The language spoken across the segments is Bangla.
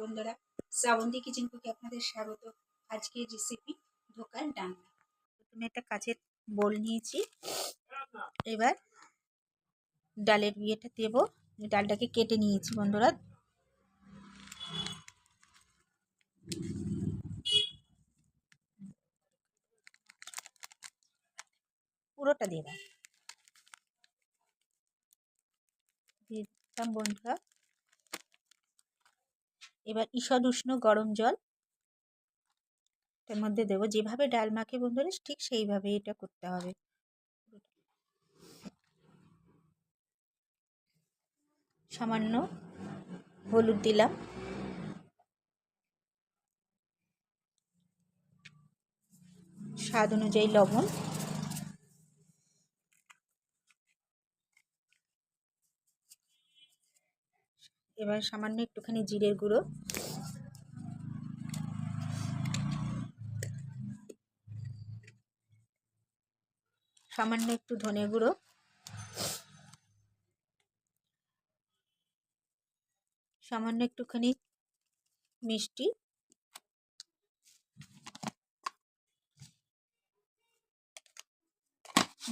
বন্ধুরা, শ্রাবন্তী কিচেন কুকে আপনাদের স্বাগত। আজকের রেসিপি ধোকার ডালনা। প্রথমে একটা কাচের বোল নিয়েছি, এবার ডালের বিয়েটা দেবো। ডালটাকে কেটে নিয়েছি বন্ধুরা, পুরোটা দিয়ে দিলাম বন্ধুরা। এবার ঈষৎ উষ্ণ গরম জল এর মধ্যে দেবো। যেভাবে ডাল মাখে বন্ধুরা ঠিক সেইভাবে এটা করতে হবে। সামান্য হলুদ দিলাম, স্বাদ অনুযায়ী লবণ, এবার সামান্য একটুখানি জিরের গুঁড়ো, সামান্য একটু ধনে গুঁড়ো, সামান্য একটুখানি মিষ্টি,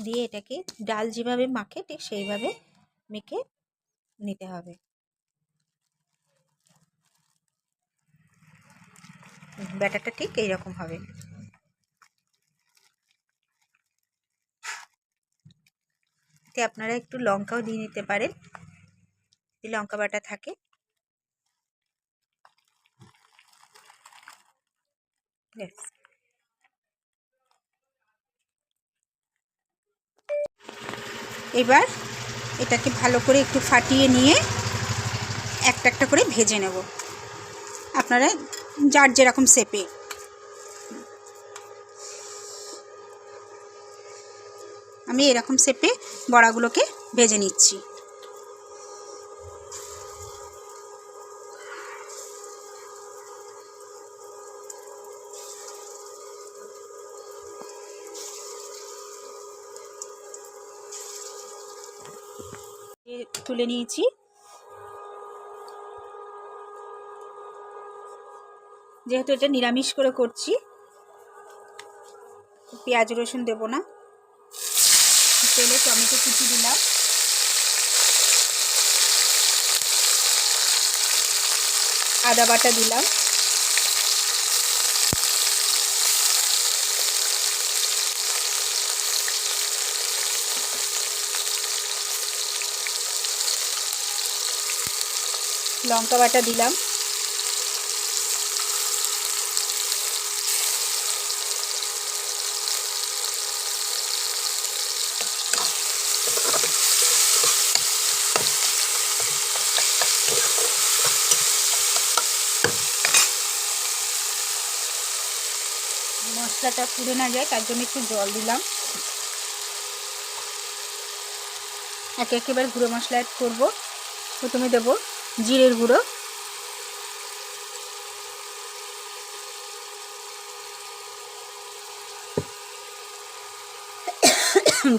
দিয়ে এটাকে ডাল যেভাবে মাখে ঠিক সেইভাবে মেখে নিতে হবে। ব্যাটারটা ঠিক এইরকম হবে। এতে আপনারা একটু লঙ্কাও দিয়ে নিতে পারেন, যদি লঙ্কা বাটা থাকে। এবার এটাকে ভালো করে একটু ফাটিয়ে নিয়ে একটা একটা করে ভেজে নেব, আপনারা যার যেরকম শেপে। আমি এরকম শেপে বড়াগুলোকে ভেজে নিচ্ছি। তুলে নিয়েছি। যেহেতু এটা নিরামিষ করে করছি, পেঁয়াজ রসুন দেব না। তেলে টমেটো কুচি দিলাম, আদা বাটা দিলাম, লঙ্কা বাটা দিলাম, মশলাটা পুড়ে না যায় তার জন্য একটু জল দিলাম। একে একেবারে গুঁড়ো মশলা অ্যাড করবো। প্রথমে দেব জিরের গুঁড়ো,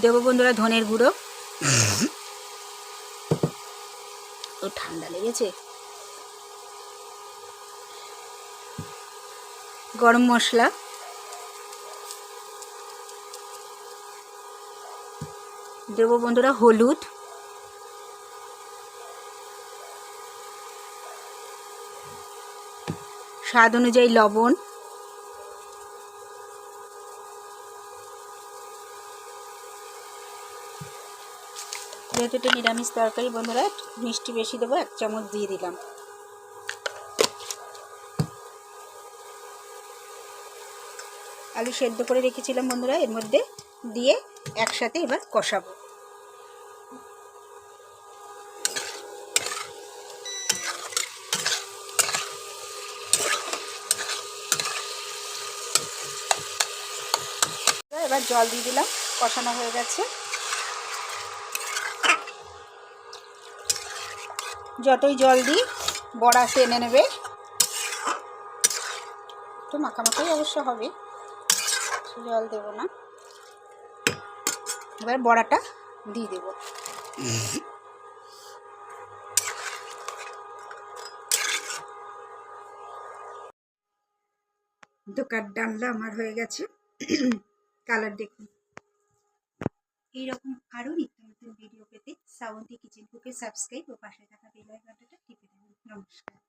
দেব বন্ধুরা ধনের গুঁড়ো, ও ঠান্ডা লেগেছে, গরম মশলা, দেব বন্ধুরা হলুদ, স্বাদ অনুযায়ী লবণ, যেহেতু এটা নিরামিষ তরকারি বন্ধুরা মিষ্টি বেশি দেবো, 1 চামচ দিয়ে দিলাম। আলু সেদ্ধ করে রেখেছিলাম বন্ধুরা, এর মধ্যে দিয়ে একসাথে এবার কষাবো। এবার জল দিয়ে দিলাম, কষানো হয়ে গেছে। যতই জল দিই বড়া টেনে নেবে, একটু মাখামাখাই অবশ্য হবে, জল দেব না। এবার বড়াটা দিয়ে দেব। ধোকার ডালনা আমার হয়ে গেছে। কালার দেখুন। এইরকম আরও নিত্য নতুন ভিডিও পেতে শ্রাবন্তী কিচেন কুকে সাবস্ক্রাইব ও পাশে থাকা বেল আইকনটা টিপে দেবেন। নমস্কার।